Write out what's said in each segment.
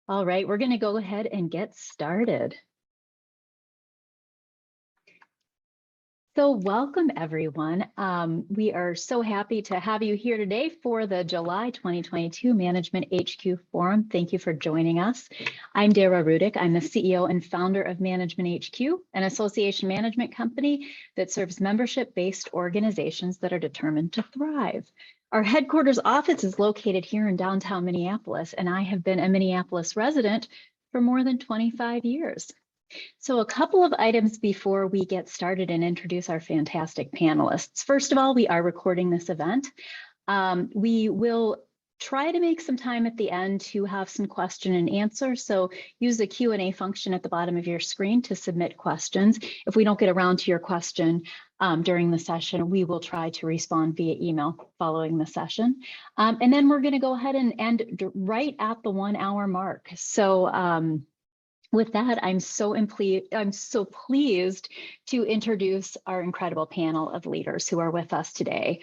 All right, we're going to go ahead and get started. So welcome, everyone. We are so happy to have you here today for the July 2022 Management HQ Forum. Thank you for joining us. I'm Dara Rudick. I'm the CEO and founder of Management HQ, an association management company that serves membership-based organizations that are determined to thrive. Our headquarters office is located here in downtown Minneapolis, and I have been a Minneapolis resident for more than 25 years. So a couple of items before we get started and introduce our fantastic panelists. First of all, we are recording this event. We will try to make some time at the end to have some question and answer. So use the Q&A function at the bottom of your screen to submit questions. If we don't get around to your question during the session, we will try to respond via email following the session. And then we're going to go ahead and end right at the 1 hour mark. So with that, I'm so pleased to introduce our incredible panel of leaders who are with us today.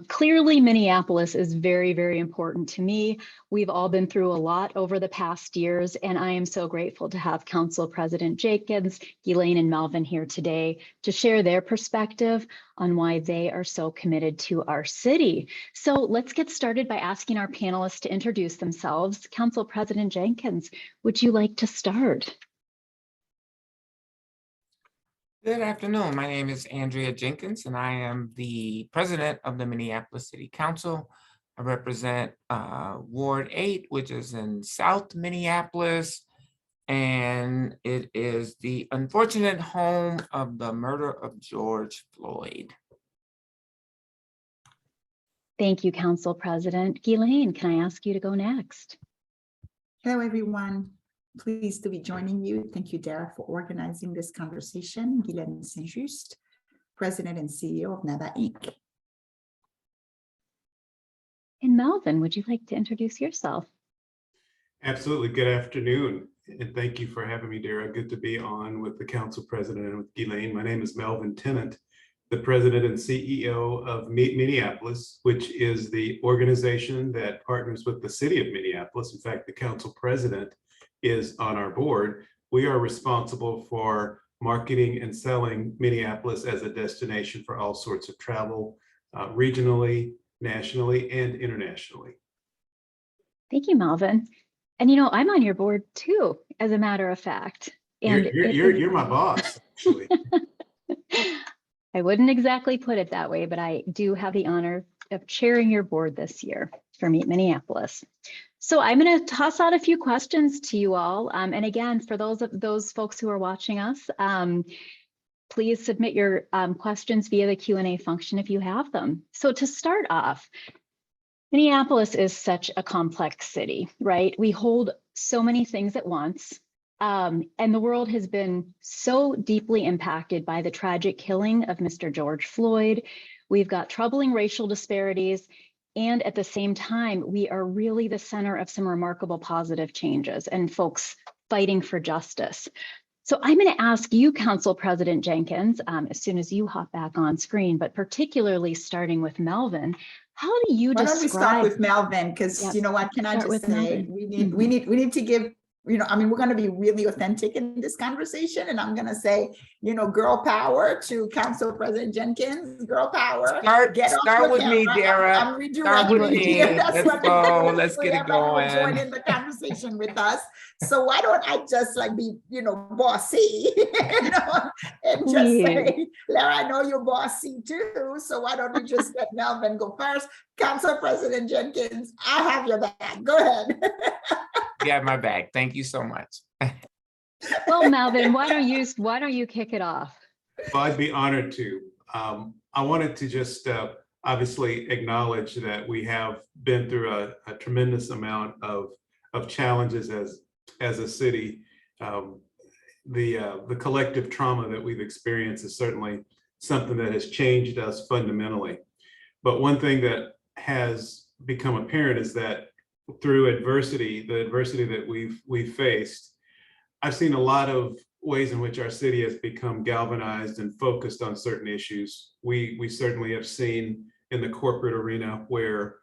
Clearly, Minneapolis is very, very important to me. We've all been through a lot over the past years, and I am so grateful to have Council President Jenkins, Guylaine, and Melvin here today to share their perspective on why they are so committed to our city. So let's get started by asking our panelists to introduce themselves. Council President Jenkins, would you like to start? Good afternoon. My name is Andrea Jenkins, and I am the president of the Minneapolis City Council. I represent Ward 8, which is in South Minneapolis, and it is the unfortunate home of the murder of George Floyd. Thank you, Council President. Guylaine, can I ask you to go next? Hello, everyone. Pleased to be joining you. Thank you, Dara, for organizing this conversation. Guylaine Juste, President and CEO of NABA, Inc. And Melvin, would you like to introduce yourself? Absolutely. Good afternoon. And thank you for having me, Dara. Good to be on with the Council President and with Guylaine. My name is Melvin Tennant, the President and CEO of Meet Minneapolis, which is the organization that partners with the City of Minneapolis. In fact, the Council President is on our board. We are responsible for marketing and selling Minneapolis as a destination for all sorts of travel, regionally, nationally, and internationally. Thank you, Melvin. And you know, I'm on your board too, as a matter of fact. And you're my boss, actually. I wouldn't exactly put it that way, but I do have the honor of chairing your board this year for Meet Minneapolis. So I'm going to toss out a few questions to you all. And again, for those folks who are watching us, please submit your questions via the Q&A function if you have them. So to start off, Minneapolis is such a complex city, right? We hold so many things at once. And the world has been so deeply impacted by the tragic killing of Mr. George Floyd. We've got troubling racial disparities. And at the same time, we are really the center of some remarkable positive changes and folks fighting for justice. So I'm going to ask you, Council President Jenkins, as soon as you hop back on screen, but particularly starting with Melvin, how do you describe? Why don't we start with Melvin? Because you know what, can I just say, we need to give, you know, I mean, we're going to be really authentic in this conversation, and I'm going to say, you know, girl power to Council President Jenkins, girl power. Start with me, Dara. I'm redirecting you. Let's go. Let's get it going. Join in the conversation with us. So why don't I just like be, you know, bossy, you know, and just say, Lara, I know you're bossy too. So why don't we just let Melvin go first? Council President Jenkins, I have your back. Go ahead. You have my back. Thank you so much. Well, Melvin, why don't you kick it off? Well, I'd be honored to. I wanted to just obviously acknowledge that we have been through a tremendous amount of challenges as a city. The collective trauma that we've experienced is certainly something that has changed us fundamentally. But one thing that has become apparent is that through adversity, the adversity that we've faced, I've seen a lot of ways in which our city has become galvanized and focused on certain issues. We certainly have seen in the corporate arena where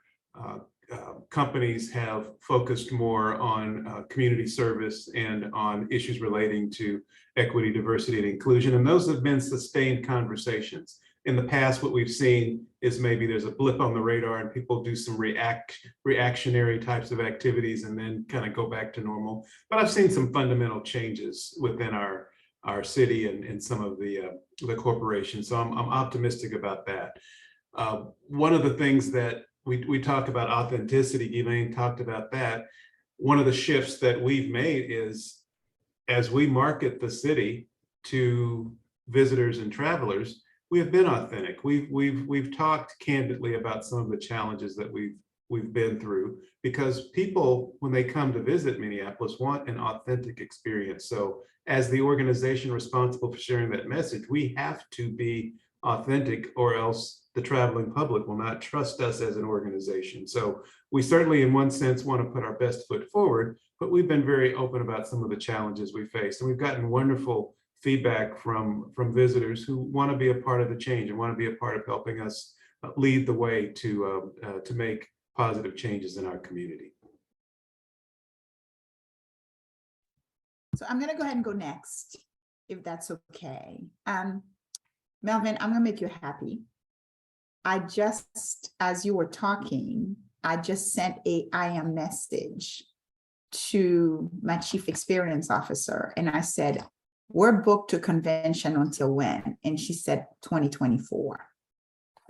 companies have focused more on community service and on issues relating to equity, diversity, and inclusion. And those have been sustained conversations. In the past, what we've seen is maybe there's a blip on the radar and people do some reactionary types of activities and then kind of go back to normal. But I've seen some fundamental changes within our city and some of the corporations. So I'm optimistic about that. One of the things that we talk about authenticity, Guylaine talked about that. One of the shifts that we've made is as we market the city to visitors and travelers, we have been authentic. We've talked candidly about some of the challenges that we've been through, because people, when they come to visit Minneapolis, want an authentic experience. So as the organization responsible for sharing that message, we have to be authentic, or else the traveling public will not trust us as an organization. So we certainly, in one sense, want to put our best foot forward, but we've been very open about some of the challenges we face. And we've gotten wonderful feedback from visitors who want to be a part of the change and want to be a part of helping us lead the way to make positive changes in our community. So I'm going to go ahead and go next, if that's okay. Melvin, I'm going to make you happy. I just, as you were talking, I just sent a IM message to my chief experience officer. And I said, we're booked to convention until when? And she said, 2024.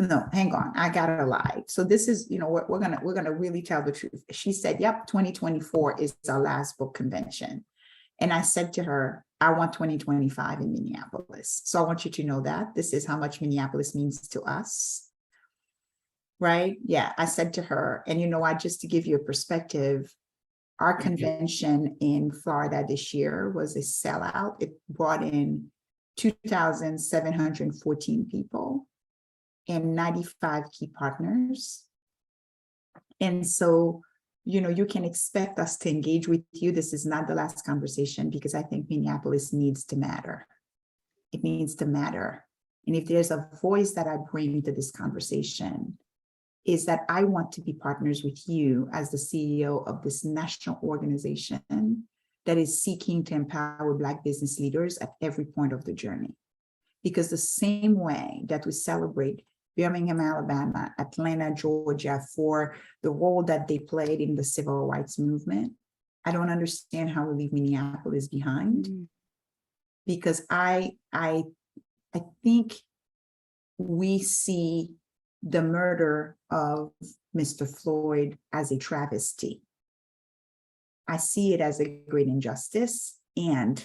No, hang on, I got it lie. So this is, you know, we're gonna really tell the truth. She said, yep, 2024 is our last book convention. And I said to her, I want 2025 in Minneapolis. So I want you to know that this is how much Minneapolis means to us. Right? Yeah, I said to her, and you know what, just to give you a perspective, our convention in Florida this year was a sellout. It brought in 2,714 people and 95 key partners. And so, you know, you can expect us to engage with you. This is not the last conversation, because I think Minneapolis needs to matter. It needs to matter. And if there's a voice that I bring to this conversation, is that I want to be partners with you as the CEO of this national organization that is seeking to empower Black business leaders at every point of the journey. Because the same way that we celebrate Birmingham, Alabama, Atlanta, Georgia, for the role that they played in the civil rights movement, I don't understand how we leave Minneapolis behind. Because I think we see the murder of Mr. Floyd as a travesty. I see it as a great injustice. And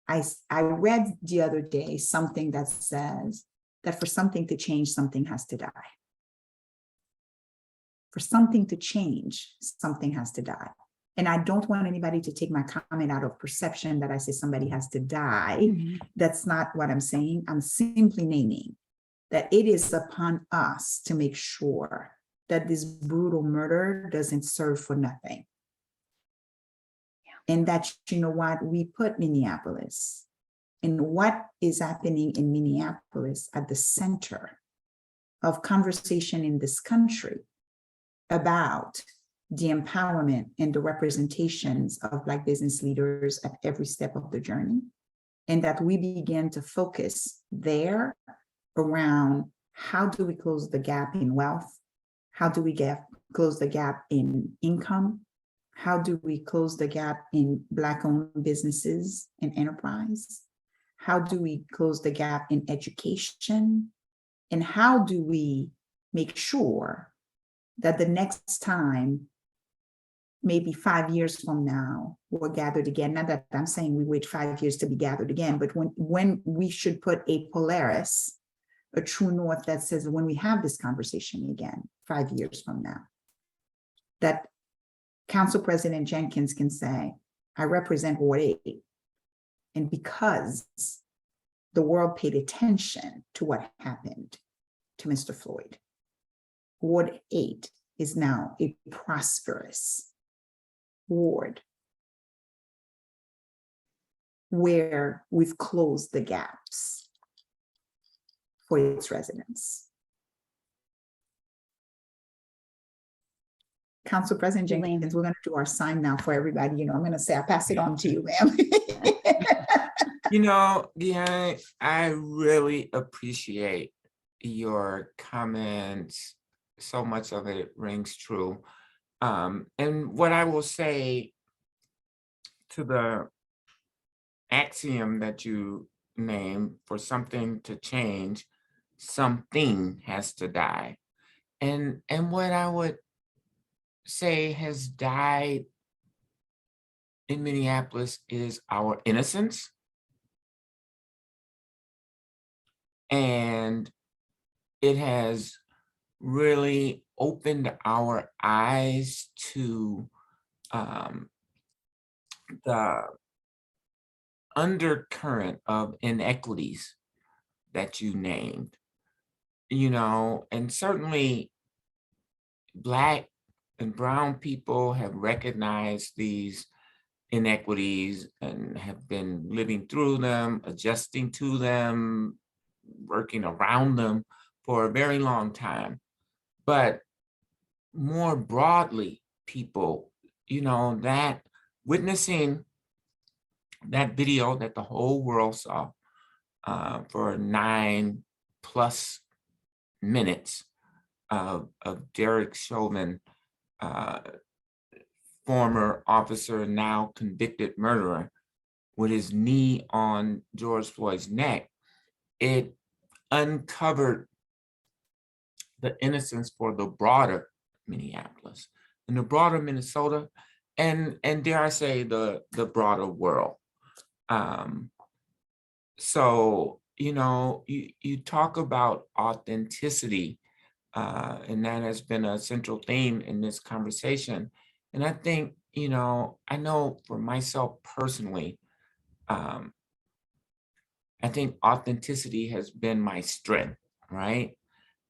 I read the other day something that says that for something to change, something has to die. For something to change, something has to die. And I don't want anybody to take my comment out of perception that I say somebody has to die. Mm-hmm. That's not what I'm saying. I'm simply naming that it is upon us to make sure that this brutal murder doesn't serve for nothing. Yeah. And that, you know what, we put Minneapolis and what is happening in Minneapolis at the center of conversation in this country about the empowerment and the representations of Black business leaders at every step of the journey. And that we begin to focus there around how do we close the gap in wealth? How do we close the gap in income? How do we close the gap in Black-owned businesses and enterprise? How do we close the gap in education? And how do we make sure that the next time, maybe 5 years from now, we're gathered again? Not that I'm saying we wait 5 years to be gathered again, but when we should put a Polaris, a true north that says when we have this conversation again 5 years from now, that Council President Jenkins can say, I represent Ward 8. And because the world paid attention to what happened to Mr. Floyd, Ward 8 is now a prosperous ward where we've closed the gaps for its residents. Council President Guylaine. Jenkins, we're going to do our sign now for everybody. I'm going to say, I pass it on to you, ma'am. Yeah, I really appreciate your comments. So much of it rings true. And what I will say to the axiom that you named, for something to change, something has to die. And what I would say has died in Minneapolis is our innocence. And it has really opened our eyes to the undercurrent of inequities that you named, and certainly Black and Brown people have recognized these inequities and have been living through them, adjusting to them, working around them for a very long time. But more broadly, people, that witnessing that video that the whole world saw for 9+ minutes of Derek Chauvin, former officer, now convicted murderer, with his knee on George Floyd's neck, it uncovered the innocence for the broader Minneapolis and the broader Minnesota, and dare I say the broader world. So, you talk about authenticity, and that has been a central theme in this conversation. And I think, I know for myself personally, I think authenticity has been my strength, right?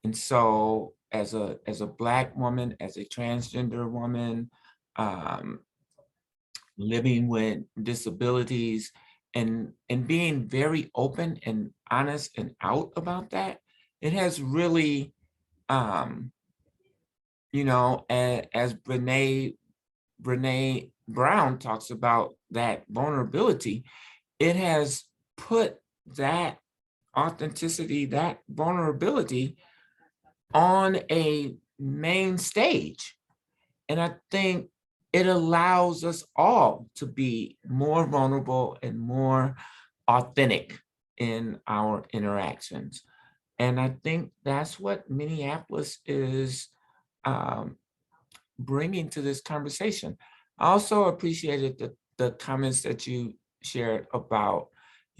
And so as a Black woman, as a transgender woman, living with disabilities, and being very open and honest and out about that, it has really, as Brene Brown talks about that vulnerability, it has put that authenticity, that vulnerability on a main stage. And I think it allows us all to be more vulnerable and more authentic in our interactions. And I think that's what Minneapolis is bringing to this conversation. I also appreciated the comments that you shared about,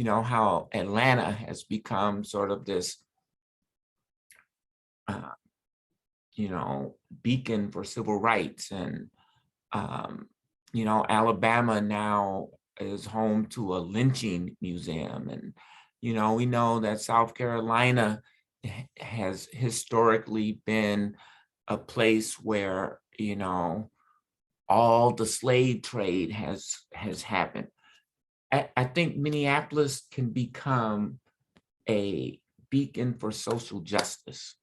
how Atlanta has become sort of this, beacon for civil rights. And, Alabama now is home to a lynching museum. And, we know that South Carolina has historically been a place where, all the slave trade has happened. I think Minneapolis can become a beacon for social justice,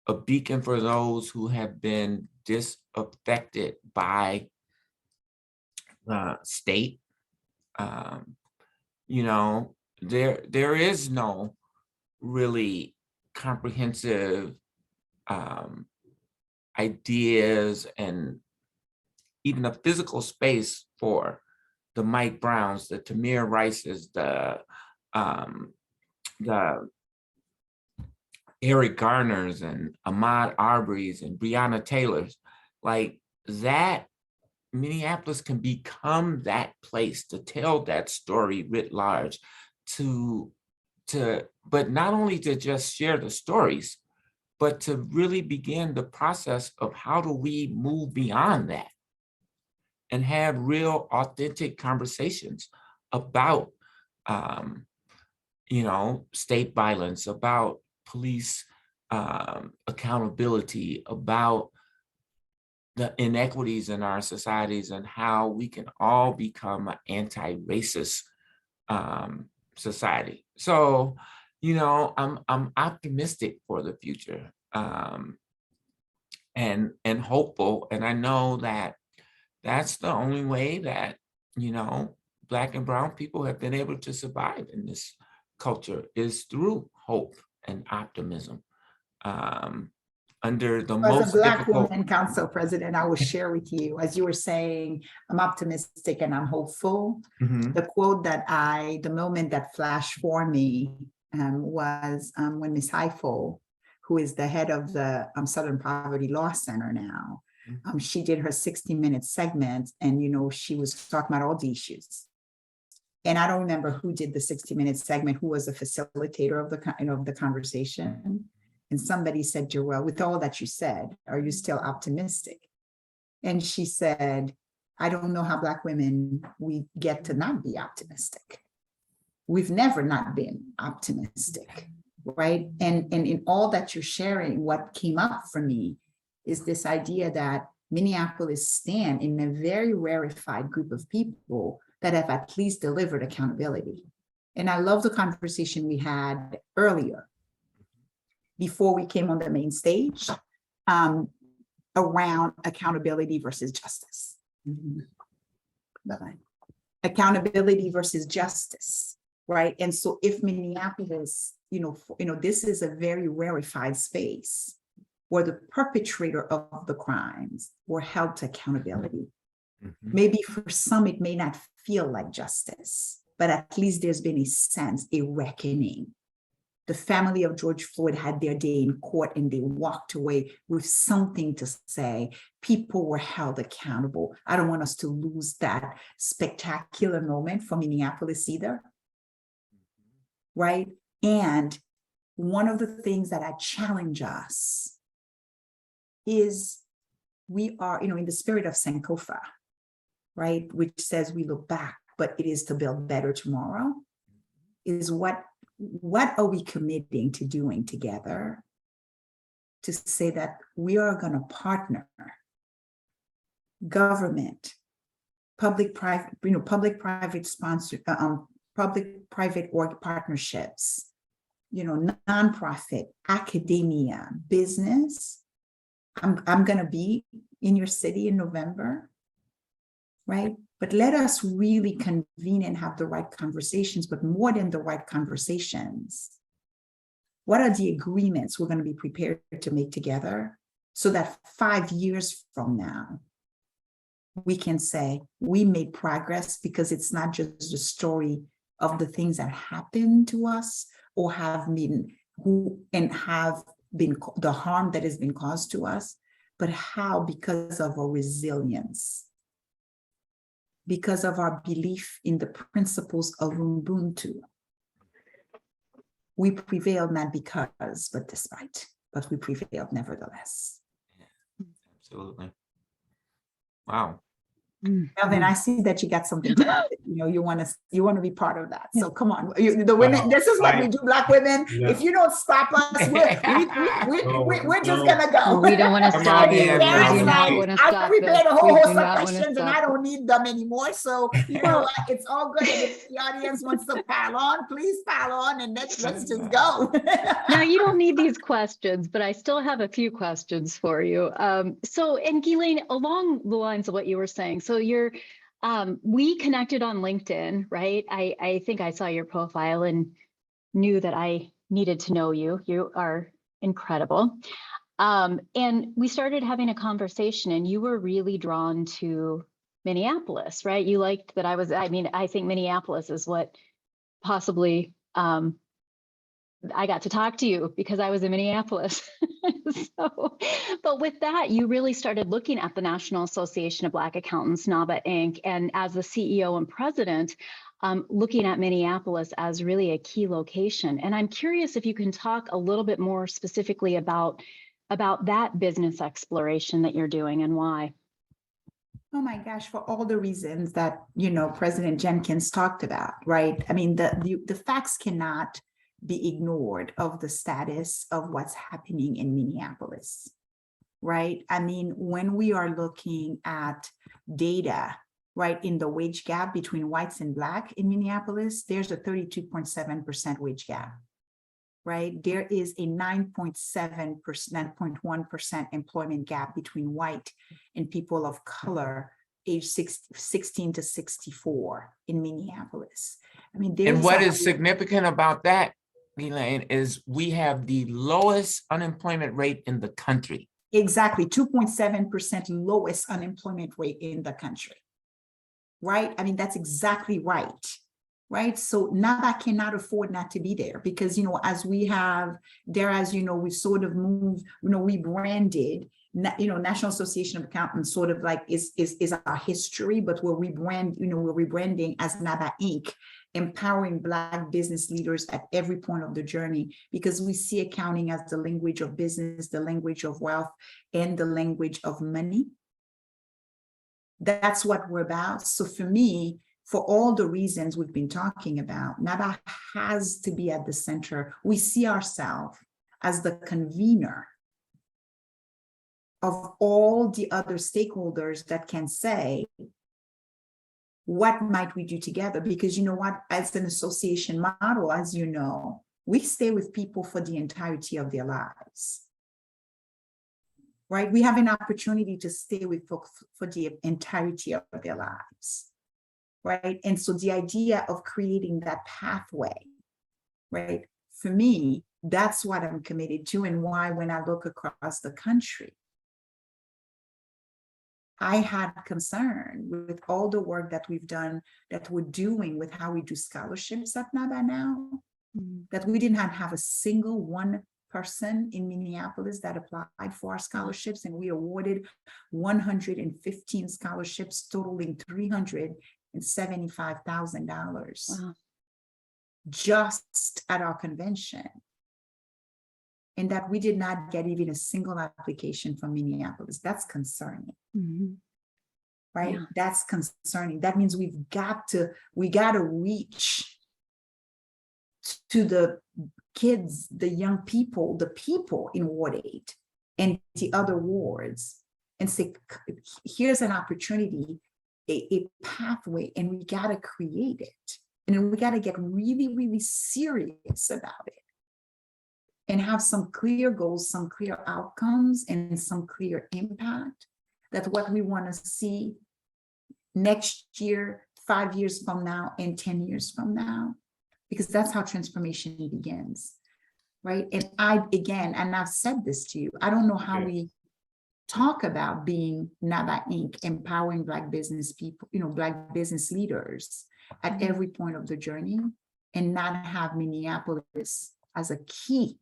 a beacon for those who have been disaffected by the state. There is no really comprehensive ideas and even a physical space for the Mike Browns, the Tamir Rices, the Eric Garners and Ahmaud Arbery's and Breonna Taylor's. Like that, Minneapolis can become that place to tell that story writ large, but not only to just share the stories, but to really begin the process of how do we move beyond that and have real authentic conversations about, state violence, about police accountability, about the inequities in our societies and how we can all become an anti-racist society. So, I'm optimistic for the future. And and hopeful. And I know that that's the only way that, you know, Black and brown people have been able to survive in this culture is through hope and optimism. Under the As a most Black difficult. woman council president, I will share with you, as you were saying, I'm optimistic and I'm hopeful. Mhm. The quote the moment that flashed for me was when Ms. Heifel, who is the head of the Southern Poverty Law Center now, she did her 60-minute segment, and, you know, she was talking about all the issues. And I don't remember who did the 60-minute segment, who was the facilitator of the conversation. And somebody said, Joelle, with all that you said, are you still optimistic? And she said, I don't know how Black women, we get to not be optimistic. We've never not been optimistic, right? And in all that you're sharing, what came up for me is this idea that Minneapolis stand in a very rarefied group of people that have at least delivered accountability. And I love the conversation we had earlier, before we came on the main stage, around accountability versus justice. Bye-bye. Accountability versus justice, right? And so if Minneapolis, this is a very rarefied space where the perpetrator of the crimes were held to accountability. Maybe for some, it may not feel like justice, but at least there's been a sense, a reckoning. The family of George Floyd had their day in court and they walked away with something to say. People were held accountable. I don't want us to lose that spectacular moment for Minneapolis either, right? And one of the things that I challenge us is we are, in the spirit of Sankofa, right? Which says we look back, but it is to build better tomorrow, is what are we committing to doing together to say that we are going to partner government, public-private org partnerships, nonprofit, academia, business. I'm going to be in your city in November, right? But let us really convene and have the right conversations, but more than the right conversations, what are the agreements we're going to be prepared to make together so that 5 years from now, we can say we made progress, because it's not just the story of the things that happened to us or have been the harm that has been caused to us, but how, because of our resilience, because of our belief in the principles of Ubuntu, we prevailed not because, but despite, but we prevailed nevertheless. Yeah, absolutely. Wow. Melvin, I see that you got something to add. You want to be part of that. So come on, the women. This is what we do, Black women. Yeah. If you don't stop us, we're just gonna go. Well, we don't want to Come stop on, you. We do Andrea. not want to I stop prepared this. a whole We do host of not want to questions, and stop I this. don't need them anymore. So what? It's all good. And if the audience wants to pile on, please pile on, and let's just go. Now, you don't need these questions, but I still have a few questions for you. And Guylaine, along the lines of what you were saying, so we connected on LinkedIn, right? I think I saw your profile and knew that I needed to know you. You are incredible. And we started having a conversation, and you were really drawn to Minneapolis, right? You liked that I think Minneapolis is what possibly, I got to talk to you because I was in Minneapolis. But with that, you really started looking at the National Association of Black Accountants, NABA Inc., and as the CEO and president, looking at Minneapolis as really a key location. And I'm curious if you can talk a little bit more specifically about that business exploration that you're doing and why. Oh my gosh, for all the reasons that, President Jenkins talked about, right? I mean, the facts cannot be ignored of the status of what's happening in Minneapolis, right? I mean, when we are looking at data, right, in the wage gap between whites and Black in Minneapolis, there's a 32.7% wage gap. right, there is a 9.7%, 9.1% employment gap between white and people of color age 16 to 64 in Minneapolis. I mean, And what is significant about that, Guylaine, is we have the lowest unemployment rate in the country. Exactly, 2.7% lowest unemployment rate in the country, right? I mean, that's exactly right, right? So NABA cannot afford not to be there because, you know, as we have there, as you know, we sort of moved, you know, rebranded, you know, National Association of Accountants sort of like is our history, but we're rebranding as NABA Inc., empowering Black business leaders at every point of the journey, because we see accounting as the language of business, the language of wealth, and the language of money. That's what we're about. So for me, for all the reasons we've been talking about, NABA has to be at the center. We see ourselves as the convener of all the other stakeholders that can say, what might we do together? Because you know what, as an association model, as you know, we stay with people for the entirety of their lives, right? We have an opportunity to stay with folks for the entirety of their lives, right? And so the idea of creating that pathway, right? For me, that's what I'm committed to, and why when I look across the country, I had concern with all the work that we've done, that we're doing with how we do scholarships at NABA now, that we did not have a single one person in Minneapolis that applied for our scholarships, and we awarded 115 scholarships totaling $375,000 just at our convention. And that we did not get even a single application from Minneapolis. That's concerning, right? Yeah. That's concerning. That means we got to reach to the kids, the young people, the people in Ward 8 and the other wards, and say, here's an opportunity, a pathway, and we got to create it. And then we got to get really, really serious about it, and have some clear goals, some clear outcomes, and some clear impact, that what we want to see next year, 5 years from now, and 10 years from now, because that's how transformation begins, right? And I've said this to you, I don't know how we talk about being NABA Inc., empowering Black business people, you know, Black business leaders at every point of the journey, and not have Minneapolis as a key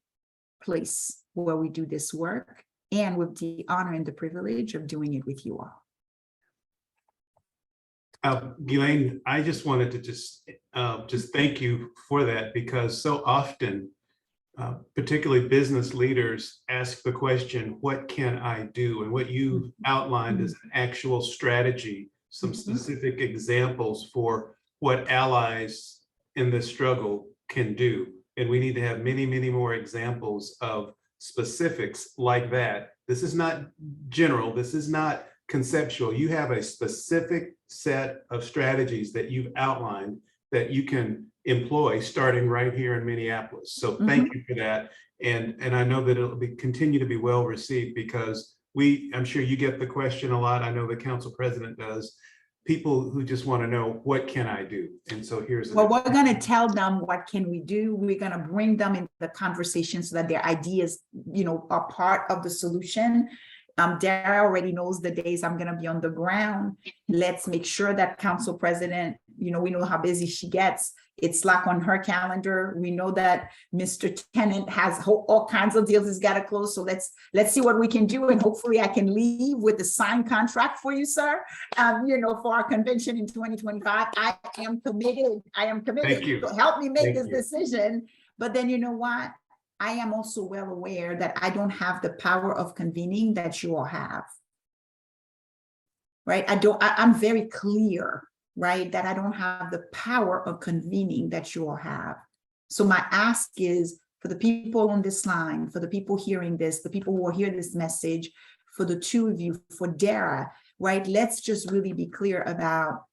place where we do this work, and with the honor and the privilege of doing it with you all. Guylaine, I just wanted to just thank you for that, because so often, particularly business leaders, ask the question, what can I do? And what you outlined is an actual strategy, some specific examples for what allies in this struggle can do. And we need to have many, many more examples of specifics like that. This is not general. This is not conceptual. You have a specific set of strategies that you've outlined that you can employ starting right here in Minneapolis. So thank you for that. And I know that it'll continue to be well received, because I'm sure you get the question a lot. I know the council president does. People who just want to know, what can I do? And so we're going to tell them what can we do. We're going to bring them in the conversation so that their ideas, you know, are part of the solution. Dara already knows the days I'm going to be on the ground. Let's make sure that council president, you know, we know how busy she gets. It's Slack on her calendar. We know that Mr. Tennant has all kinds of deals he's got to close. So let's see what we can do. And hopefully I can leave with a signed contract for you, sir, you know, for our convention in 2025. I am committed. Thank you. So help me make this decision. But then, you know what? I am also well aware that I don't have the power of convening that you all have, right? I'm very clear, right, that I don't have the power of convening that you all have. So my ask is, for the people on this line, for the people hearing this, the people who will hear this message, for the two of you, for Dara, right, let's just really be clear about,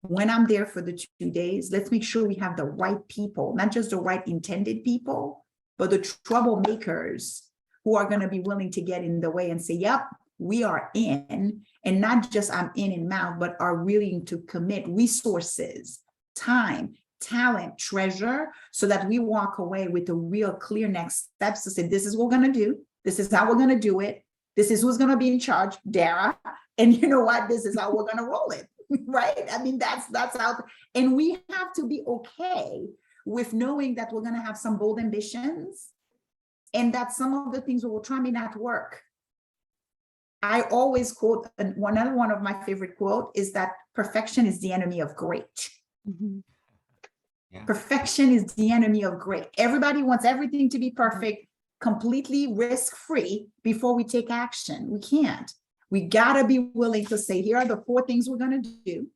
when I'm there for the 2 days, let's make sure we have the right people, not just the right intended people, but the troublemakers who are going to be willing to get in the way and say, yep, we are in, and not just I'm in mouth, but are willing to commit resources, time, talent, treasure, so that we walk away with a real clear next steps to say, this is what we're going to do. This is how we're going to do it. This is who's going to be in charge, Dara. And you know what? This is how we're going to roll it, right? I mean, that's how, and we have to be okay with knowing that we're going to have some bold ambitions and that some of the things will try may not work. I always quote, and another one of my favorite quote is that perfection is the enemy of great. Mm-hmm. Yeah. Perfection is the enemy of great. Everybody wants everything to be perfect, completely risk-free before we take action. We can't. We gotta be willing to say, here are the 4 things we're gonna do.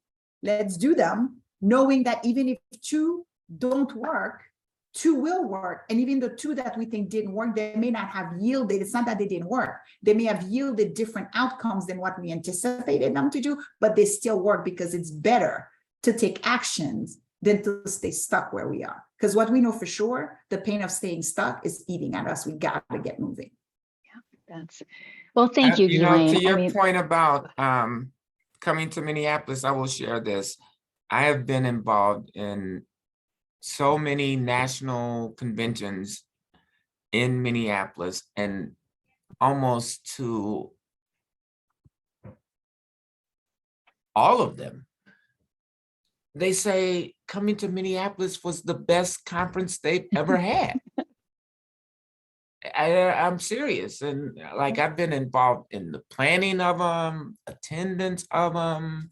Let's do them, knowing that even if 2 don't work, 2 will work. And even the 2 that we think didn't work, they may not have yielded. It's not that they didn't work. They may have yielded different outcomes than what we anticipated them to do, but they still work because it's better to take actions than to stay stuck where we are. Because what we know for sure, the pain of staying stuck is eating at us. We got to get moving. Yeah, well, thank you, Guylaine. To your point about coming to Minneapolis, I will share this. I have been involved in so many national conventions in Minneapolis, and almost to all of them, they say coming to Minneapolis was the best conference they've ever had. I'm serious. And like, I've been involved in the planning of them, attendance of them,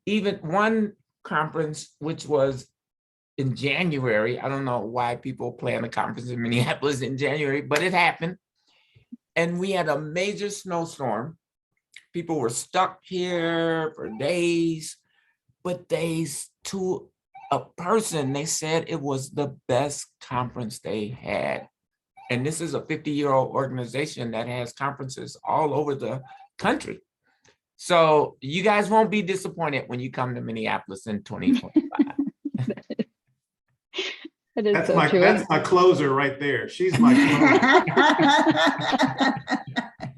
even one conference, which was in January. I don't know why people plan a conference in Minneapolis in January, but it happened. And we had a major snowstorm. People were stuck here for days, but to a person, they said it was the best conference they had. And this is a 50-year-old organization that has conferences all over the country. So you guys won't be disappointed when you come to Minneapolis in 2025. That's my closer right there. She's my closer.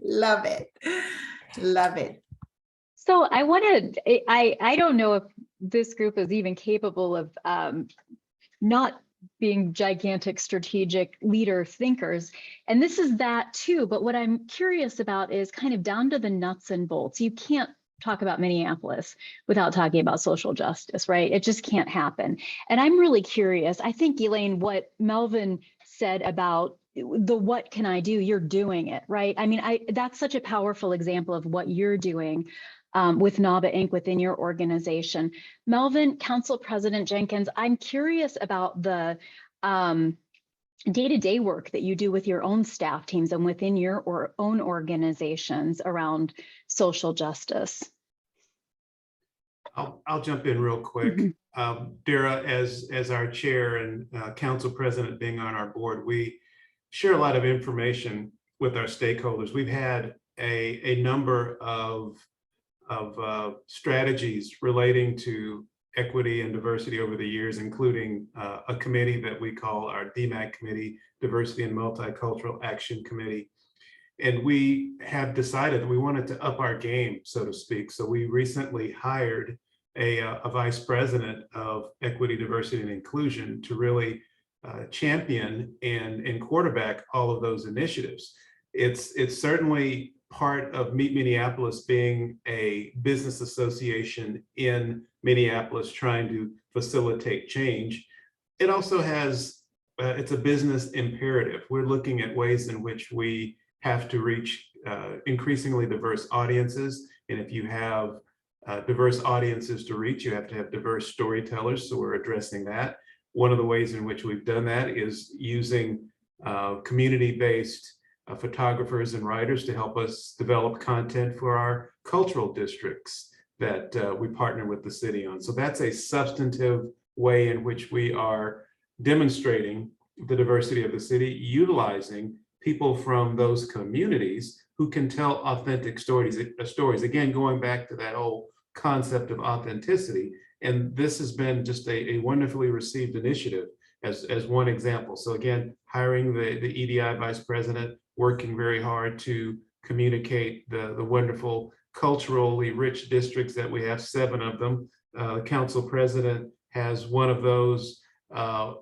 Love it. Love it. So I don't know if this group is even capable of not being gigantic strategic leader thinkers. And this is that too. But what I'm curious about is kind of down to the nuts and bolts. You can't talk about Minneapolis without talking about social justice, right? It just can't happen. And I'm really curious. I think, Guylaine, what Melvin said about the what can I do, you're doing it, right? I mean, that's such a powerful example of what you're doing with NABA Inc. within your organization. Melvin, Council President Jenkins, I'm curious about the day-to-day work that you do with your own staff teams and within your own organizations around social justice. I'll jump in real quick. Dara, as our chair and council president being on our board, we share a lot of information with our stakeholders. We've had a number of strategies relating to equity and diversity over the years, including a committee that we call our DMAC committee, Diversity and Multicultural Action Committee. And we have decided that we wanted to up our game, so to speak. So we recently hired a vice president of equity, diversity, and inclusion to really champion and quarterback all of those initiatives. It's certainly part of Meet Minneapolis being a business association in Minneapolis trying to facilitate change. It also has, it's a business imperative. We're looking at ways in which we have to reach increasingly diverse audiences. And if you have diverse audiences to reach, you have to have diverse storytellers. So we're addressing that. One of the ways in which we've done that is using community-based photographers and writers to help us develop content for our cultural districts that we partner with the city on. So that's a substantive way in which we are demonstrating the diversity of the city, utilizing people from those communities who can tell authentic stories. Again, going back to that whole concept of authenticity. And this has been just a wonderfully received initiative. as one example. So again, hiring the EDI vice president, working very hard to communicate the wonderful culturally rich districts that we have, 7 of them. Council president has one of those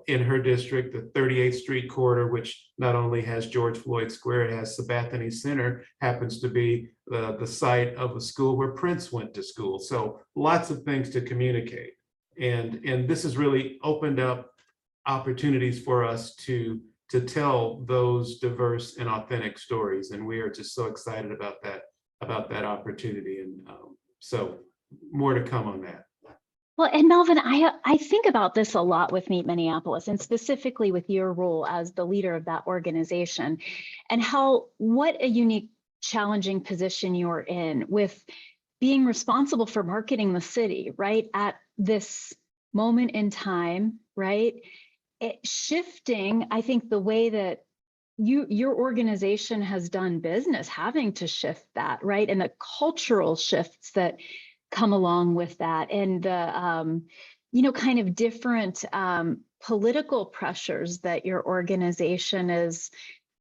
in her district, the 38th Street corridor, which not only has George Floyd Square, it has Sabathani Center, happens to be the site of a school where Prince went to school. So lots of things to communicate. And this has really opened up opportunities for us to tell those diverse and authentic stories. And we are just so excited about that opportunity. And so more to come on that. Well, and Melvin, I think about this a lot with Meet Minneapolis, and specifically with your role as the leader of that organization, and what a unique, challenging position you're in with being responsible for marketing the city, right? At this moment in time, right? Shifting, I think, the way that your organization has done business, having to shift that, right? And the cultural shifts that come along with that, and the kind of different political pressures that your organization is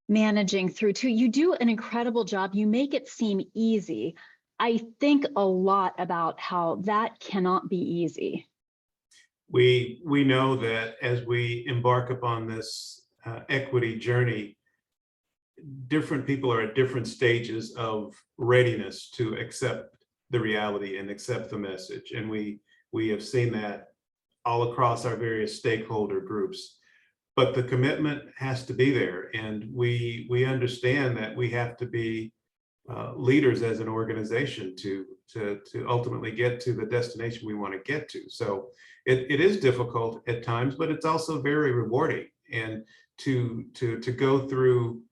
managing through too. You do an incredible job. You make it seem easy. I think a lot about how that cannot be easy. We know that as we embark upon this equity journey, different people are at different stages of readiness to accept the reality and accept the message. And we have seen that all across our various stakeholder groups. But the commitment has to be there. And we understand that we have to be leaders as an organization to ultimately get to the destination we want to get to. So it is difficult at times, but it's also very rewarding. And to go through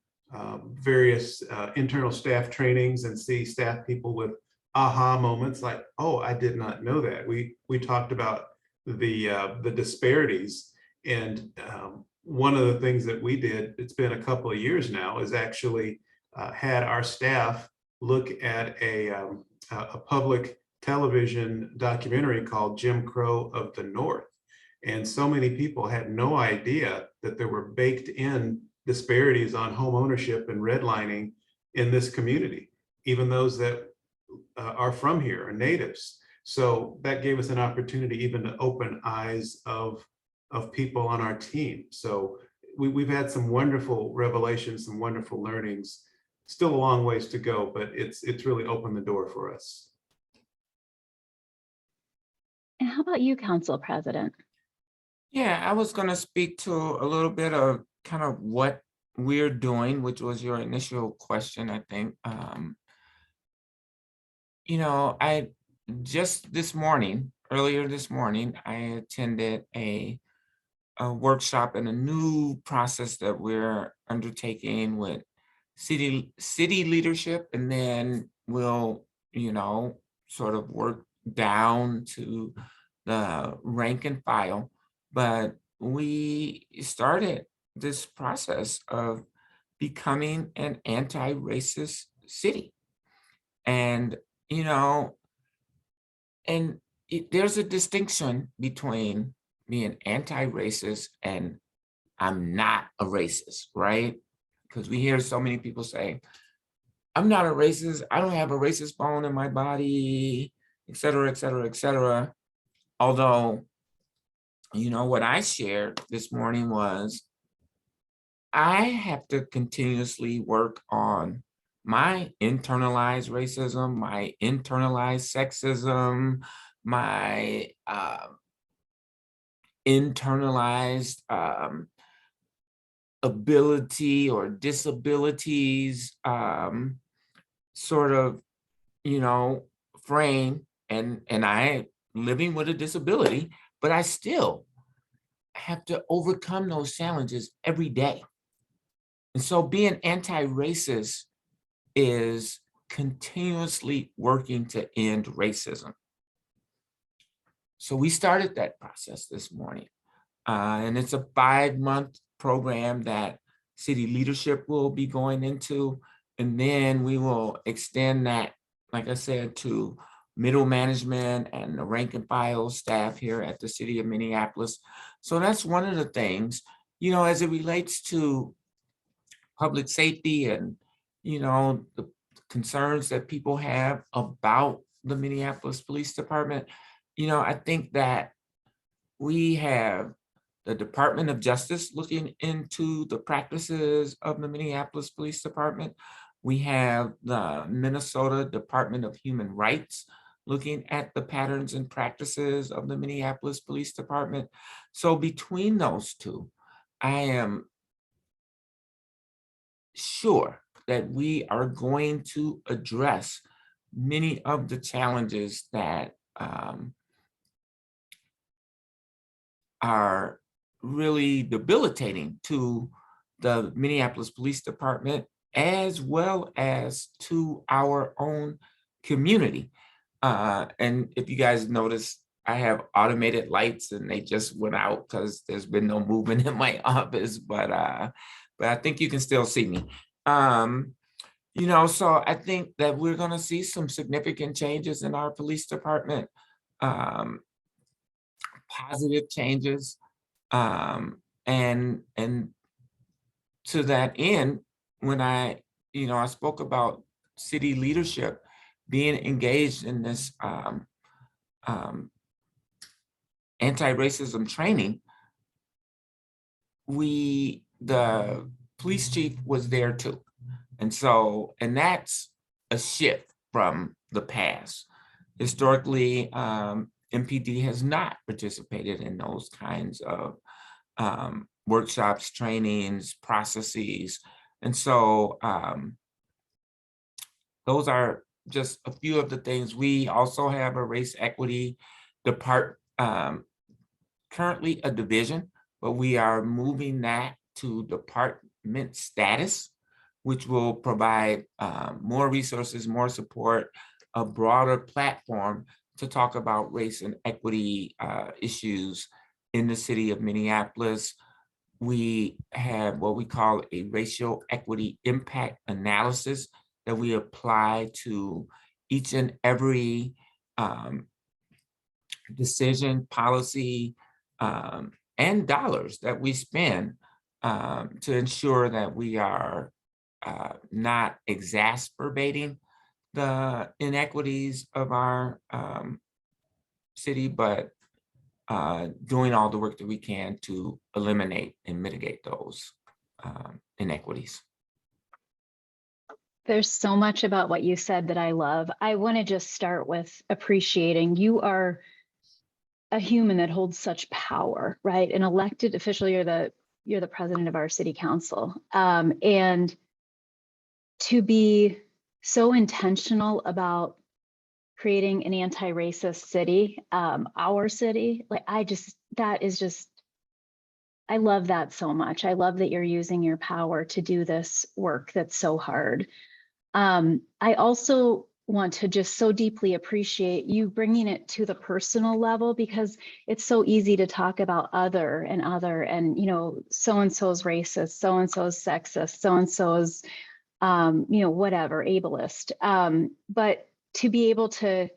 various internal staff trainings and see staff people with aha moments like, oh, I did not know that. We talked about the disparities, and one of the things that we did, it's been a couple of years now, is actually had our staff look at a public television documentary called Jim Crow of the North. And so many people had no idea that there were baked in disparities on home ownership and redlining in this community, even those that are from here, are natives. So that gave us an opportunity even to open eyes of people on our team. So we've had some wonderful revelations, some wonderful learnings. Still a long ways to go, but it's really opened the door for us. And how about you, Council President? Yeah, I was going to speak to a little bit of kind of what we're doing, which was your initial question, I think. I just earlier this morning, I attended a workshop and a new process that we're undertaking with city leadership, and then we'll, sort of work down to the rank and file. But we started this process of becoming an anti-racist city. And, there's a distinction between being anti-racist and I'm not a racist, right? Because we hear so many people say, I'm not a racist, I don't have a racist bone in my body, et cetera, et cetera, et cetera. Although, what I shared this morning was I have to continuously work on my internalized racism, my internalized sexism, my internalized ability or disabilities sort of, frame, and I living with a disability, but I still have to overcome those challenges every day. And so being anti-racist is continuously working to end racism. So we started that process this morning. And it's a 5-month program that city leadership will be going into. And then we will extend that, like I said, to middle management and the rank and file staff here at the city of Minneapolis. So that's one of the things, as it relates to public safety and, the concerns that people have about the Minneapolis Police Department. I think that we have the Department of Justice looking into the practices of the Minneapolis Police Department. We have the Minnesota Department of Human Rights looking at the patterns and practices of the Minneapolis Police Department. So between those two, I am sure that we are going to address many of the challenges that are really debilitating to the Minneapolis Police Department, as well as to our own community. And if you guys notice, I have automated lights and they just went out because there's been no movement in my office, but I think you can still see me. So I think that we're going to see some significant changes in our police department, positive changes. And to that end, when I spoke about city leadership being engaged in this anti-racism training, the police chief was there too. And that's a shift from the past. Historically, MPD has not participated in those kinds of workshops, trainings, processes. And so those are just a few of the things. We also have a race equity department, currently a division, but we are moving that to department status, which will provide more resources, more support, a broader platform to talk about race and equity issues in the city of Minneapolis. We have what we call a racial equity impact analysis that we apply to each and every decision, policy, and dollars that we spend to ensure that we are not exacerbating the inequities of our city, but doing all the work that we can to eliminate and mitigate those inequities. There's so much about what you said that I love. I want to just start with appreciating you are a human that holds such power, right? An elected official, you're the president of our city council. And to be so intentional about creating an anti-racist city, our city, I love that so much. I love that you're using your power to do this work that's so hard. I also want to just so deeply appreciate you bringing it to the personal level, because it's so easy to talk about other and so-and-so's racist, so-and-so's sexist, so-and-so's, whatever, ableist. But to be able to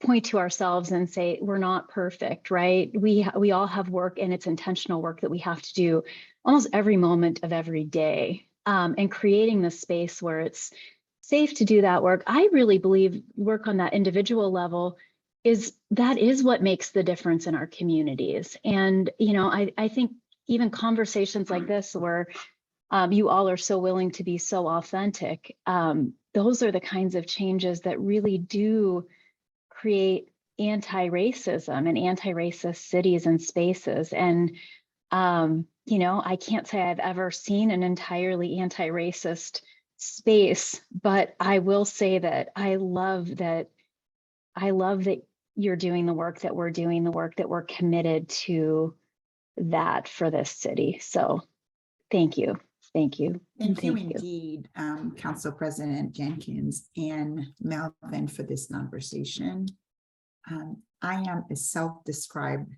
point to ourselves and say, we're not perfect, right? We all have work, and it's intentional work that we have to do almost every moment of every day. And creating the space where it's safe to do that work. I really believe work on that individual level is what makes the difference in our communities. And, I think even conversations like this where you all are so willing to be so authentic, those are the kinds of changes that really do create anti-racism and anti-racist cities and spaces. And, I can't say I've ever seen an entirely anti-racist space, but I will say that I love that you're doing the work that we're doing, the work that we're committed to that for this city. So thank you. Thank you. Thank you indeed, Council President Jenkins and Melvin, for this conversation. I am a self-described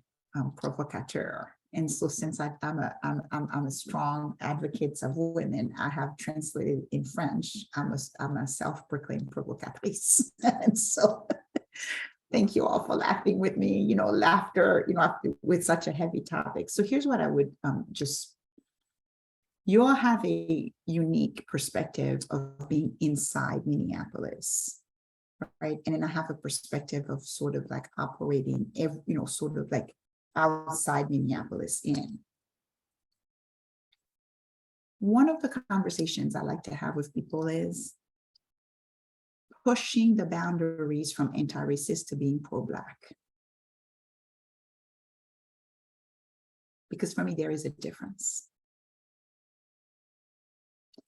provocateur. And so since I'm a strong advocate of women, I have translated in French. I'm a self-proclaimed provocatrice. And so Thank you all for laughing with me, laughter, with such a heavy topic. So here's what I would you all have a unique perspective of being inside Minneapolis, right? And then I have a perspective of sort of like operating, sort of like outside Minneapolis in. One of the conversations I like to have with people is pushing the boundaries from anti-racist to being pro-Black. Because for me, there is a difference.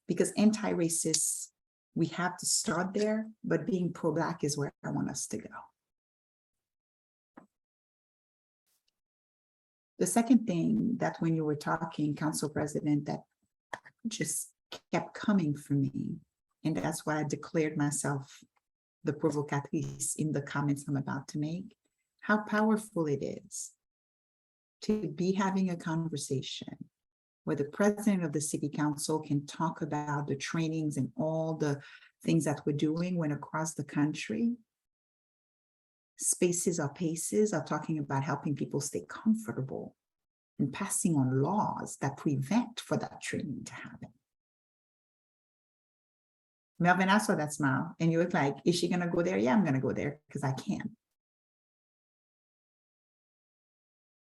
Because anti-racist, we have to start there, but being pro-Black is where I want us to go. The second thing that when you were talking, Council President, that just kept coming for me, and that's why I declared myself the provocatrice in the comments I'm about to make, how powerful it is to be having a conversation where the president of the city council can talk about the trainings and all the things that we're doing when across the country, spaces or paces are talking about helping people stay comfortable and passing on laws that prevent for that training to happen. Melvin, I saw that smile and you look like, is she gonna go there? Yeah, I'm gonna go there because I can.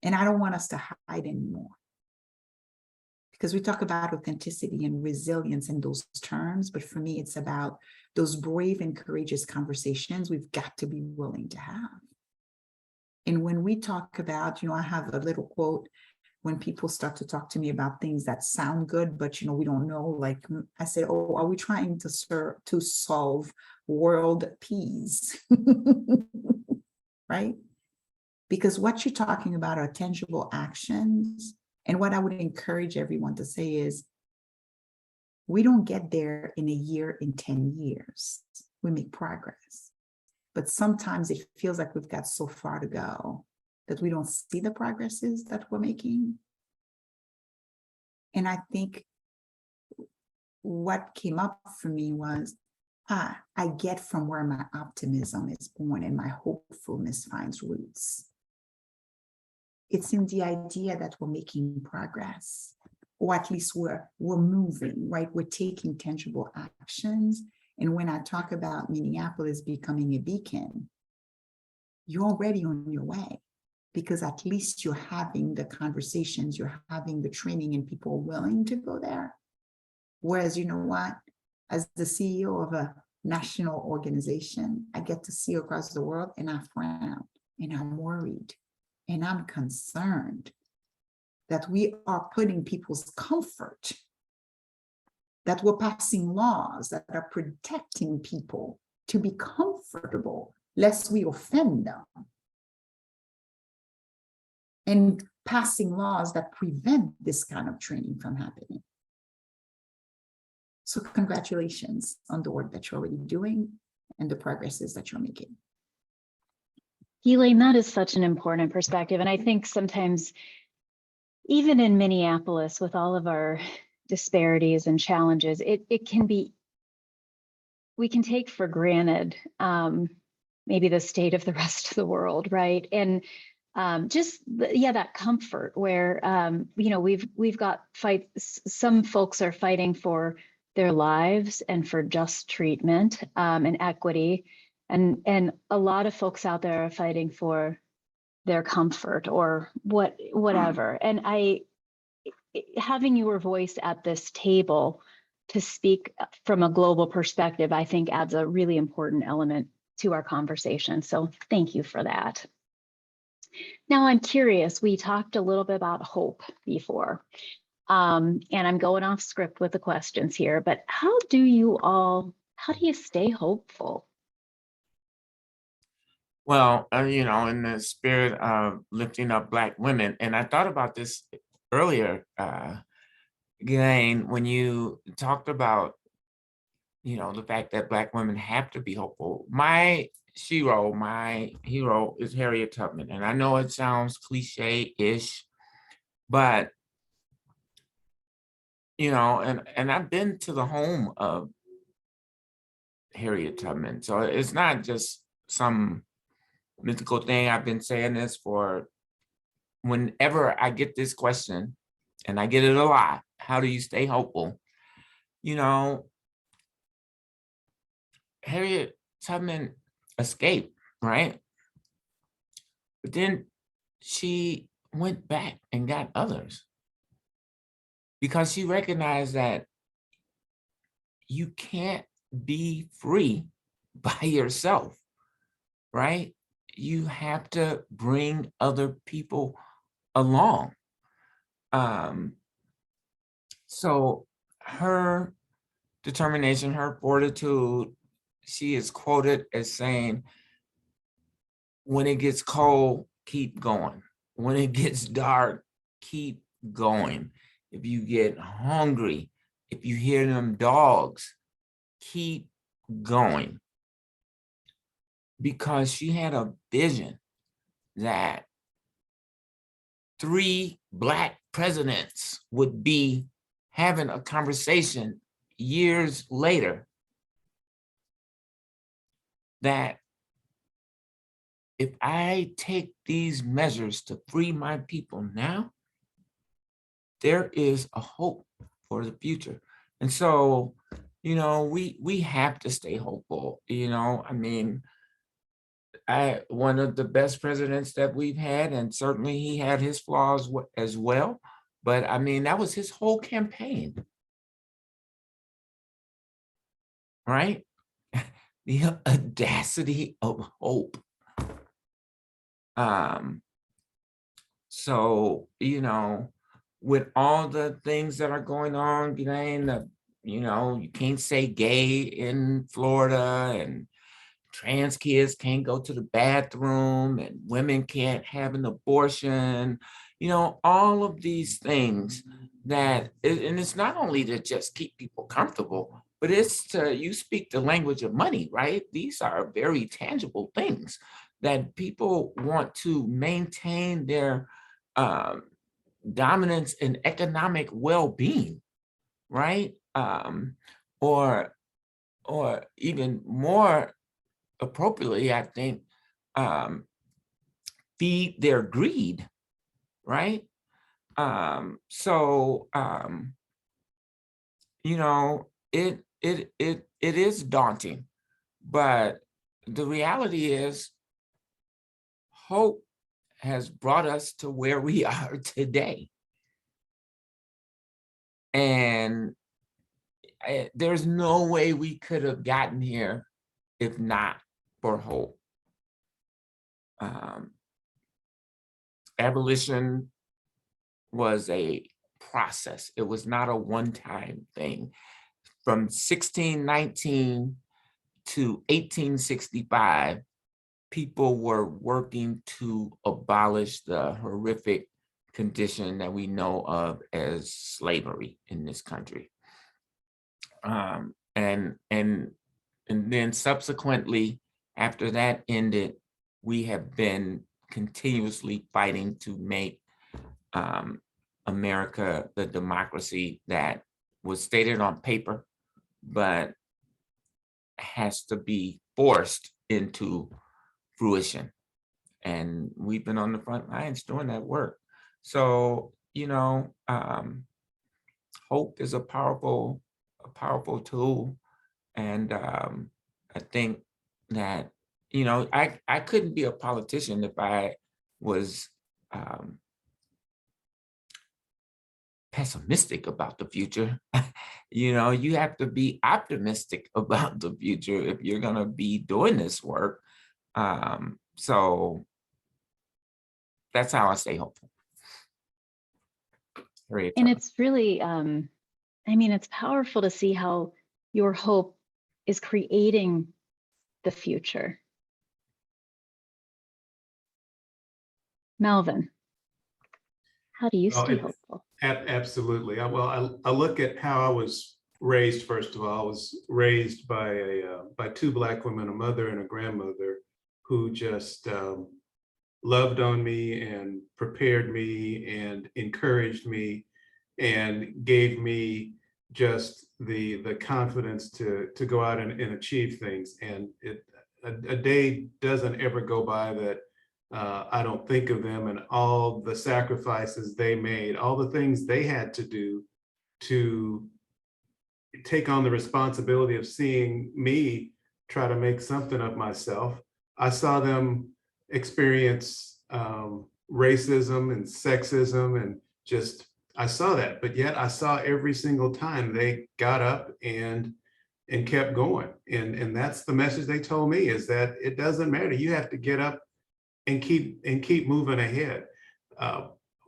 And I don't want us to hide anymore. Because we talk about authenticity and resilience in those terms, but for me, it's about those brave and courageous conversations we've got to be willing to have. And when we talk about, I have a little quote when people start to talk to me about things that sound good, but we don't know, like I said, oh, are we trying to solve world peace? Right? Because what you're talking about are tangible actions. And what I would encourage everyone to say is, we don't get there in a year, in 10 years. We make progress. But sometimes it feels like we've got so far to go that we don't see the progresses that we're making. And I think what came up for me was, I get from where my optimism is born and my hopefulness finds roots. It's in the idea that we're making progress, or at least we're moving, right? We're taking tangible actions. And when I talk about Minneapolis becoming a beacon, you're already on your way, because at least you're having the conversations, you're having the training, and people are willing to go there. Whereas, you know what? As the CEO of a national organization, I get to see across the world and I frown and I'm worried. And I'm concerned that we are putting people's comfort, that we're passing laws that are protecting people to be comfortable, lest we offend them, and passing laws that prevent this kind of training from happening. So congratulations on the work that you're already doing and the progresses that you're making. Guylaine, that is such an important perspective. And I think sometimes, even in Minneapolis, with all of our disparities and challenges, it can be, we can take for granted maybe the state of the rest of the world, right? And that comfort where, we've got some folks are fighting for their lives and for just treatment and equity. And a lot of folks out there are fighting for their comfort or whatever. And having your voice at this table to speak from a global perspective, I think adds a really important element to our conversation. So thank you for that. Now I'm curious, we talked a little bit about hope before, and I'm going off script with the questions here, but how do you stay hopeful? Well, in the spirit of lifting up Black women, and I thought about this earlier, Guylaine, when you talked about, the fact that Black women have to be hopeful. My hero is Harriet Tubman, and I know it sounds cliche-ish, but and I've been to the home of Harriet Tubman, so it's not just some mythical thing. I've been saying this for whenever I get this question, and I get it a lot. How do you stay hopeful? You know, Harriet Tubman escaped, right? But then she went back and got others because she recognized that you can't be free by yourself, right? You have to bring other people along. So her determination, her fortitude, she is quoted as saying, when it gets cold, keep going. When it gets dark, keep going. If you get hungry, if you hear them dogs, keep going. Because she had a vision that 3 Black presidents would be having a conversation years later that if I take these measures to free my people now, there is a hope for the future. And so, you know, we have to stay hopeful. You know, I mean, one of the best presidents that we've had, and certainly he had his flaws as well. But I mean, that was his whole campaign, right? The audacity of hope. So, you know, with all the things that are going on, Guylaine, you know, you can't say gay in Florida, and trans kids can't go to the bathroom, and women can't have an abortion, you know, all of these things that, and it's not only to just keep people comfortable, but it's to, you speak the language of money, right? These are very tangible things that people want to maintain their dominance in economic well-being, right? Or even more appropriately, I think, feed their greed, right? So you know, it is daunting, but the reality is hope has brought us to where we are today. And there's no way we could have gotten here if not for hope. Abolition was a process. It was not a one-time thing. From 1619 to 1865, people were working to abolish the horrific condition that we know of as slavery in this country. And then subsequently, after that ended, we have been continuously fighting to make America the democracy that was stated on paper, but has to be forced into fruition. And we've been on the front lines doing that work. So, you know, hope is a powerful tool. And I think that, you know, I couldn't be a politician if I was pessimistic about the future. You know, you have to be optimistic about the future if you're gonna be doing this work. So that's how I stay hopeful. And it's really, I mean, it's powerful to see how your hope is creating the future. Melvin, how do you stay hopeful? Absolutely. I look at how I was raised. First of all, I was raised by 2 Black women, a mother and a grandmother, who just loved on me and prepared me and encouraged me and gave me just the confidence to go out and achieve things. And a day doesn't ever go by that I don't think of them and all the sacrifices they made, all the things they had to do to take on the responsibility of seeing me try to make something of myself. I saw them experience racism and sexism and just, I saw that, but yet I saw every single time they got up and kept going. And that's the message they told me, is that it doesn't matter. You have to get up and keep moving ahead.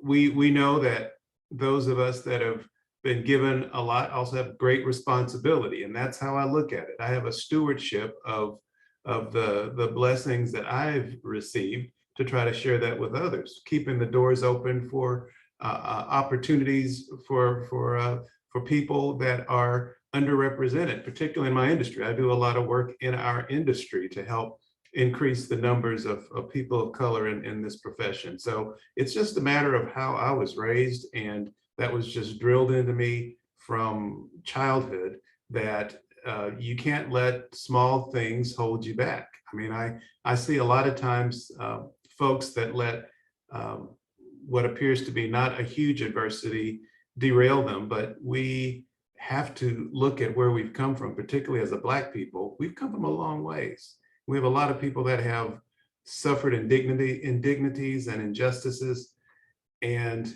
We know that those of us that have been given a lot also have great responsibility, and that's how I look at it. I have a stewardship of the blessings that I've received to try to share that with others, keeping the doors open for opportunities for people that are underrepresented, particularly in my industry. I do a lot of work in our industry to help increase the numbers of people of color in this profession. So it's just a matter of how I was raised, and that was just drilled into me from childhood, that you can't let small things hold you back. I mean, I see a lot of times folks that let what appears to be not a huge adversity derail them, but we have to look at where we've come from, particularly as a Black people. We've come from a long ways. We have a lot of people that have suffered indignities and injustices. And,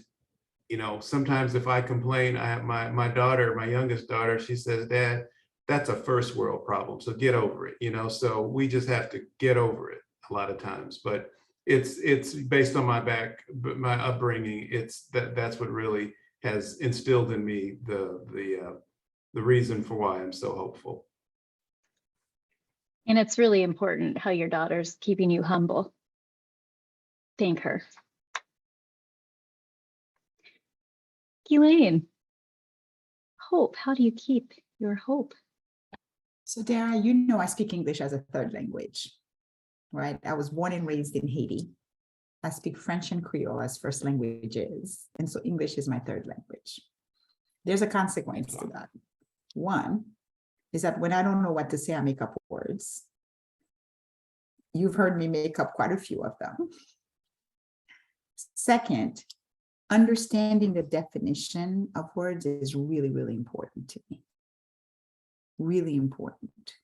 you know, sometimes if I complain, I have my daughter, my youngest daughter, she says, "Dad, that's a first world problem, so get over it," you know. So we just have to get over it a lot of times. But it's based on my upbringing. That's what really has instilled in me the reason for why I'm so hopeful. And it's really important how your daughter's keeping you humble. Thank her. Guylaine, hope. How do you keep your hope? So Dara, you know I speak English as a third language, right? I was born and raised in Haiti. I speak French and Creole as first languages. And so English is my third language. There's a consequence to that. One is that when I don't know what to say, I make up words. You've heard me make up quite a few of them. Second, understanding the definition of words is really, really important to me. Really important.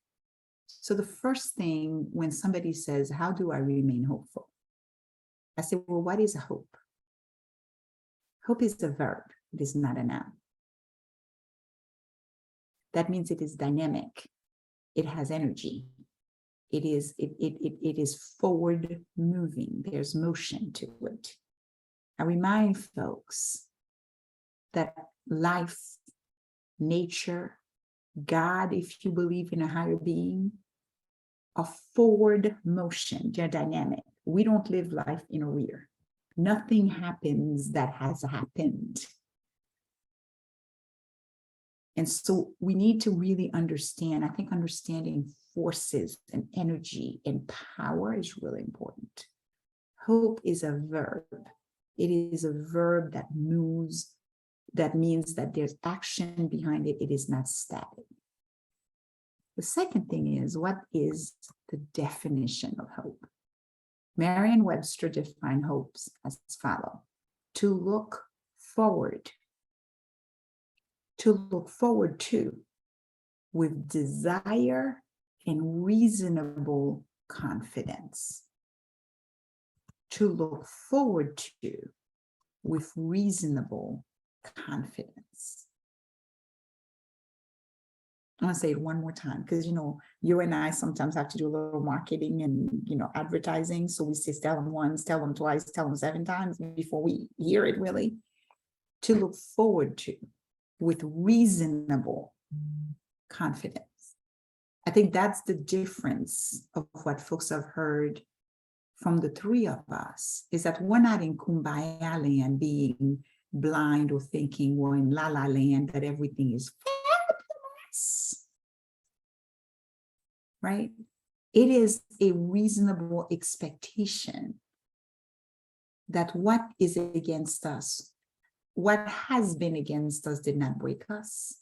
So the first thing when somebody says, how do I remain hopeful? I say, well, what is hope? Hope is a verb. It is not a noun. That means it is dynamic. It has energy. It is forward moving. There's motion to it. I remind folks that life, nature, God, if you believe in a higher being, are forward motion. They're dynamic. We don't live life in a rear. Nothing happens that has happened. And so we need to really understand, I think understanding forces and energy and power is really important. Hope is a verb. It is a verb that moves. That means that there's action behind it. It is not static. The second thing is, what is the definition of hope? Merriam-Webster defined hope as follows: to look forward. To look forward to with desire and reasonable confidence. To look forward to with reasonable confidence. I want to say it one more time, because, you know, you and I sometimes have to do a little marketing and, you know, advertising. So we say, tell them once, tell them twice, tell them 7 times before we hear it really. To look forward to with reasonable confidence. I think that's the difference of what folks have heard from the three of us, is that we're not in kumbaya land being blind or thinking we're in la la land that everything is fabulous, right? It is a reasonable expectation that what is against us, what has been against us, did not break us.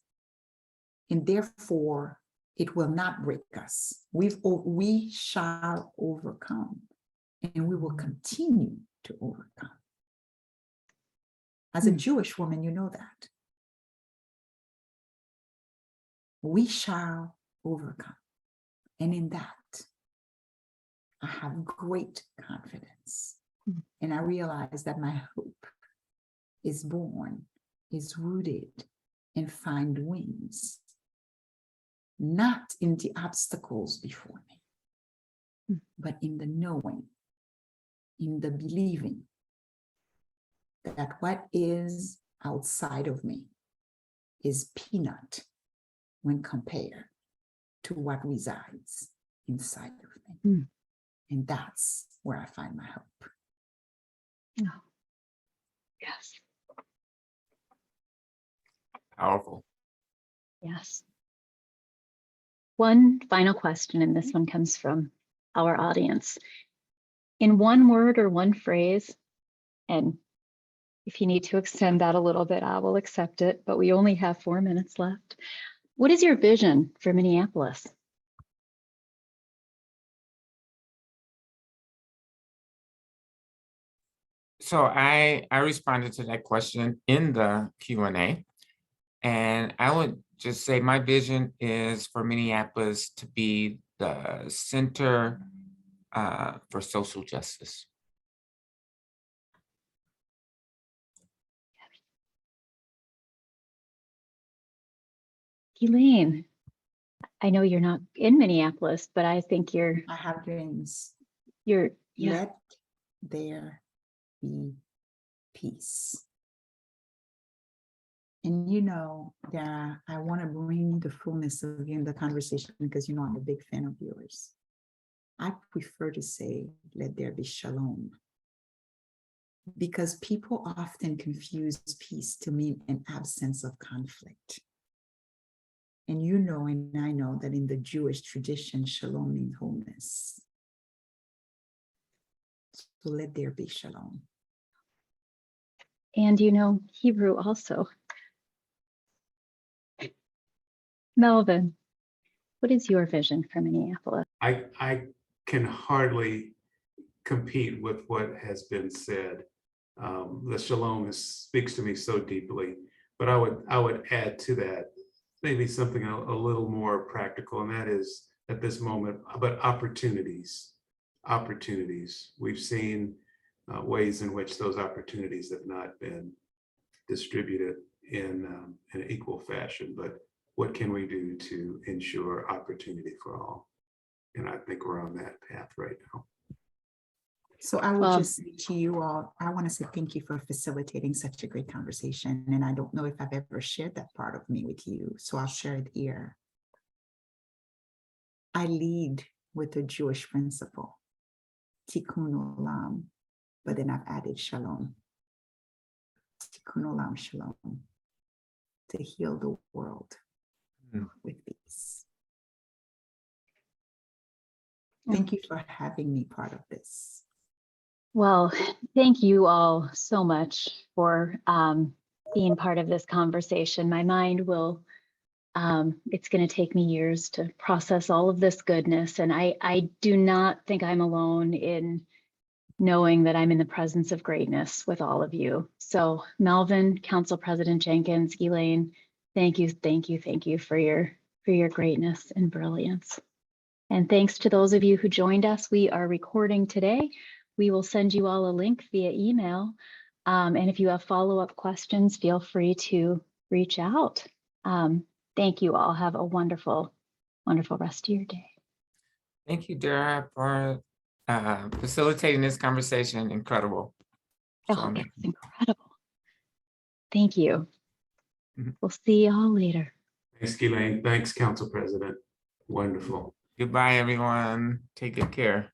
And therefore, It will not break us. We shall overcome, and we will continue to overcome. As a Jewish woman, you know that. We shall overcome. And in that, I have great confidence. And I realize that my hope is born, is rooted, and find wings, not in the obstacles before me, but in the knowing, in the believing that what is outside of me is peanut when compared to what resides inside of me. And that's where I find my hope. Oh, yes. Powerful. Yes. One final question, and this one comes from our audience. In one word or one phrase, and if you need to extend that a little bit, I will accept it, but we only have 4 minutes left. What is your vision for Minneapolis? So I responded to that question in the Q&A, and I would just say my vision is for Minneapolis to be the center for social justice. Guylaine, I know you're not in Minneapolis, but I think I have dreams. yeah. Let there be peace. And Dara, I want to bring the fullness of you in the conversation because I'm a big fan of yours. I prefer to say, let there be shalom. Because people often confuse peace to mean an absence of conflict. And and I know that in the Jewish tradition, shalom means wholeness. So let there be shalom. And Hebrew also. Melvin, what is your vision for Minneapolis? I can hardly compete with what has been said. The shalom speaks to me so deeply, but I would add to that maybe something a little more practical, and that is at this moment, but opportunities. We've seen ways in which those opportunities have not been distributed in an equal fashion, but what can we do to ensure opportunity for all? And I think we're on that path right now. So I will just say to you all, I want to say thank you for facilitating such a great conversation. And I don't know if I've ever shared that part of me with you, so I'll share it here. I lead with a Jewish principle, tikkun olam, but then I've added shalom. Tikkun olam shalom, to heal the world with peace. Thank you for having me part of this. Well, thank you all so much for being part of this conversation. My mind will, it's going to take me years to process all of this goodness. And I do not think I'm alone in knowing that I'm in the presence of greatness with all of you. So Melvin, Council President Jenkins, Guylaine, thank you for your greatness and brilliance. And thanks to those of you who joined us. We are recording today. We will send you all a link via email. And if you have follow-up questions, feel free to reach out. Thank you all. Have a wonderful, wonderful rest of your day. Thank you, Dara, for facilitating this conversation. Incredible. Oh, it's incredible. Thank you. We'll see y'all later. Thanks, Guylaine. Thanks, Council President. Wonderful. Goodbye, everyone. Take good care.